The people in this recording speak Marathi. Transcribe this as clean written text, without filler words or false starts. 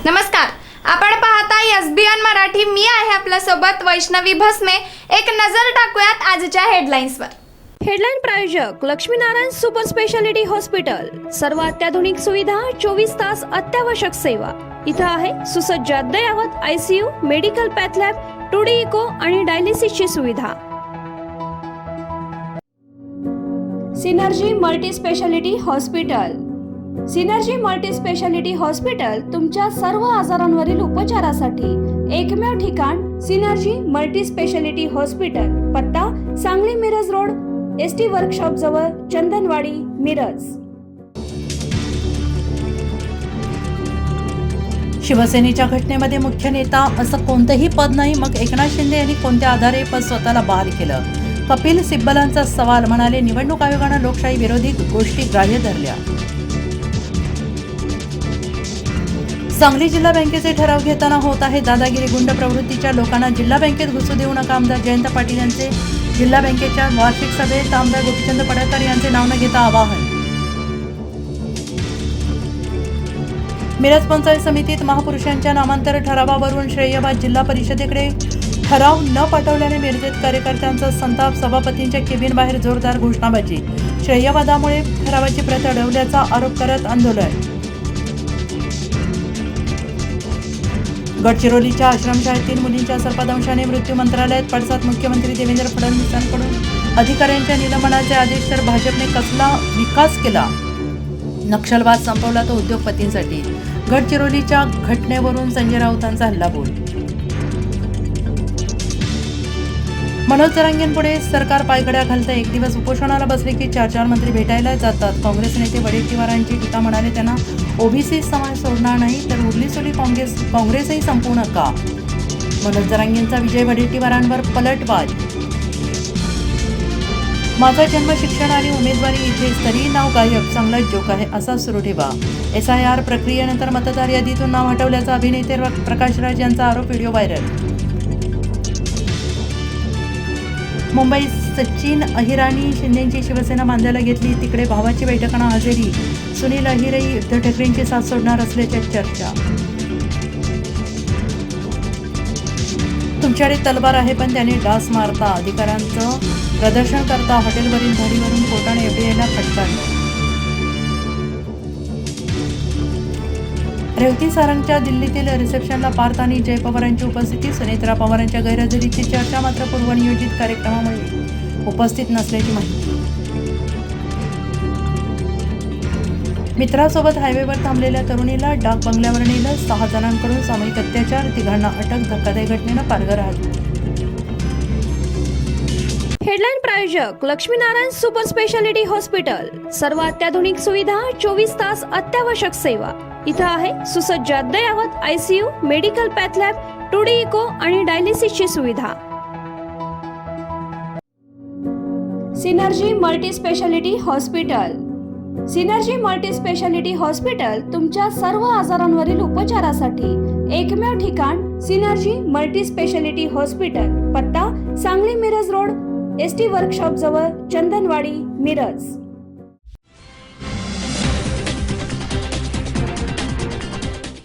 नमस्कार, आपण पाहताय एसबीएन मराठी. मी आहे आपल्या सोबत वैष्णवी भस्मे. एक नजर टाकूयात आजच्या हेडलाईन्सवर. हेडलाईन प्रायोजक लक्ष्मीनारायण सुपर स्पेशालिटी हॉस्पिटल. सर्व अत्याधुनिक सुविधा, 24 तास अत्यावश्यक सेवा. इथं आहे सुसज्ज अद्ययावत ICU, medical path lab, 2D echo आणि डायलिसिसची सुविधा. Synergy multi speciality hospital. Synergy multi speciality hospital तुमच्या सर्व आजारांवरील उपचारासाठी एकमेव ठिकाण. Synergy multi speciality hospital. पत्ता Sangli Miraj road, ST workshop जवळ, चंदनवाडी, मिरज. शिवसेनेच्या घटनेमध्ये मुख्य नेता असं कोणतंही पद नाही, मग एकनाथ शिंदे यांनी कोणत्या आधारे पद स्वतःला बहाल केलं? कपिल सिब्बलांचा सवाल. म्हणाले, निवडणूक आयोगानं लोकशाही विरोधी गोष्टी ग्राह्य धरल्या. सांगली जिल्हा बँकेचे ठराव घेताना होत आहे दादागिरी. गुंड प्रवृत्तीच्या लोकांना जिल्हा बँकेत घुसू देऊ नका. आमदार जयंत पाटील यांचे जिल्हा बँकेच्या वार्षिक सभेत आमदार गोपीचंद पडळकर यांचे नाव न घेता आवाहन. मिरज पंचायत समितीत महापुरुषांच्या नामांतर ठरावावरून श्रेयबाद. जिल्हा परिषदेकडे ठराव न पाठवल्याने मिरजेत कार्यकर्त्यांचा संताप. सभापतींच्या केबिन बाहेर जोरदार घोषणाबाजी. श्रेयवादामुळे ठरावाची प्रत अडवल्याचा आरोप करत आंदोलन. गडचिरोलीच्या आश्रमशाळेत 3 मुलींच्या सर्पदंशाने मृत्यू. मंत्रालयात पडसाद. मुख्यमंत्री देवेंद्र फडणवीसांकडून अधिकाऱ्यांच्या निलंबनाचे आदेश. तर भाजपने कसला विकास केला? नक्षलवाद संपवला तो उद्योगपतींसाठी. गडचिरोलीच्या घटनेवरून संजय राऊतांचा हल्लाबोल. मनोज जरांगेंपुढे सरकार पायघड्या घालतं. एक दिवस उपोषणाला बसले की 4 मंत्री भेटायला जातात. काँग्रेस नेते वडेट्टीवारांची टीका. म्हणाले, त्यांना ओबीसी समाज सोडणार नाही तर उरली-सुरली काँग्रेसही संपू नका. मनोज जरांगेंचा विजय वडेट्टीवारांवर पलटवार. माझा जन्म, शिक्षण आणि उमेदवारी इथेच, तरी नाव गायब. चांगला जोक आहे, असा सुरू ठेवा. SIR प्रक्रियेनंतर मतदार यादीतून नाव हटवल्याचा अभिनेते प्रकाश राज यांचा आरोप. Video viral. मुंबईत सचिन अहिराणी शिंदेंची शिवसेना बांधायला घेतली. तिकडे भावाची बैठकांना हजेरी. सुनील अहिरही उद्धव ठाकरेंची साथ सोडणार असल्याच्या चर्चा. तुमच्याकडे तलवार आहे पण त्याने डास मारता. अधिकाऱ्यांचं प्रदर्शन करता. हॉटेलवरील धाडीवरून कोर्टाने FDIला फटकारलं. रेवती सारंगच्या दिल्लीतील रिसेप्शनला पार्थ आणि जय पवारांची उपस्थिती. सुनेत्रा पवारांच्या गैरहजेरीची चर्चा. मात्र पूर्वनियोजित कार्यक्रमामुळे उपस्थित नसल्याची माहिती. मित्रासोबत हायवेवर थांबलेल्या तरुणीला डाक बंगल्यावर नेलं. 6 जणांकडून सामूहिक अत्याचार. 3घांना अटक. धक्कादायक घटनेनं पालघर हाल. हेडलाईन प्रायोजक लक्ष्मीनारायण सुपर स्पेशालिटी हॉस्पिटल. सर्व अत्याधुनिक सुविधा, 24 तास अत्यावश्यक सेवा. इथं आहे सुसज्ज अद्ययावत ICU, medical path lab, 2D echo आणि डायलिसिसची सुविधा. Synergy multi speciality hospital. Synergy multi speciality hospital तुमच्या सर्व आजारांवरील उपचारासाठी एकमेव ठिकाण. Synergy multi speciality hospital. पत्ता Sangli Miraj road, ST workshop जवळ, चंदनवाडी, मिरज.